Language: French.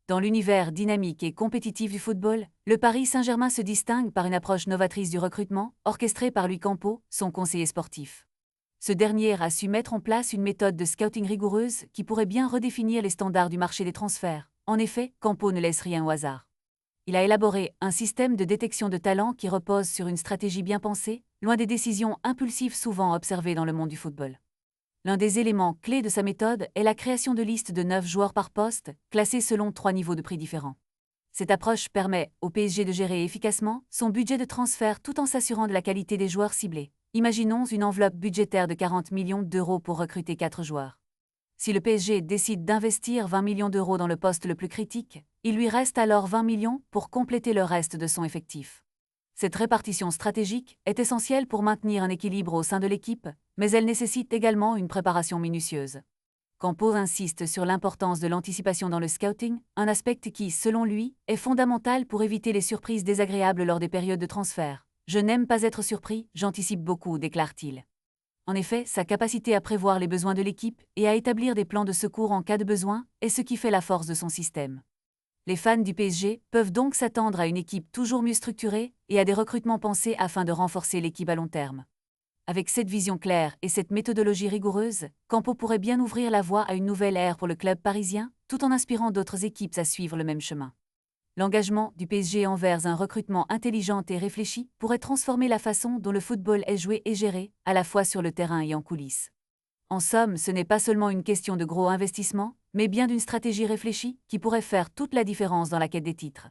Dans l'univers dynamique et compétitif du football, le Paris Saint-Germain se distingue par une approche novatrice du recrutement, orchestrée par Louis Campeau, son conseiller sportif. Ce dernier a su mettre en place une méthode de scouting rigoureuse qui pourrait bien redéfinir les standards du marché des transferts. En effet, Campeau ne laisse rien au hasard. Il a élaboré un système de détection de talents qui repose sur une stratégie bien pensée, loin des décisions impulsives souvent observées dans le monde du football. L'un des éléments clés de sa méthode est la création de listes de 9 joueurs par poste, classés selon 3 niveaux de prix différents. Cette approche permet au PSG de gérer efficacement son budget de transfert tout en s'assurant de la qualité des joueurs ciblés. Imaginons une enveloppe budgétaire de 40 millions d'euros pour recruter 4 joueurs. Si le PSG décide d'investir 20 millions d'euros dans le poste le plus critique, il lui reste alors 20 millions pour compléter le reste de son effectif. Cette répartition stratégique est essentielle pour maintenir un équilibre au sein de l'équipe, mais elle nécessite également une préparation minutieuse. Campeau insiste sur l'importance de l'anticipation dans le scouting, un aspect qui, selon lui, est fondamental pour éviter les surprises désagréables lors des périodes de transfert. « Je n'aime pas être surpris, j'anticipe beaucoup », déclare-t-il. En effet, sa capacité à prévoir les besoins de l'équipe et à établir des plans de secours en cas de besoin est ce qui fait la force de son système. Les fans du PSG peuvent donc s'attendre à une équipe toujours mieux structurée et à des recrutements pensés afin de renforcer l'équipe à long terme. Avec cette vision claire et cette méthodologie rigoureuse, Campeau pourrait bien ouvrir la voie à une nouvelle ère pour le club parisien, tout en inspirant d'autres équipes à suivre le même chemin. L'engagement du PSG envers un recrutement intelligent et réfléchi pourrait transformer la façon dont le football est joué et géré, à la fois sur le terrain et en coulisses. En somme, ce n'est pas seulement une question de gros investissements, mais bien d'une stratégie réfléchie qui pourrait faire toute la différence dans la quête des titres.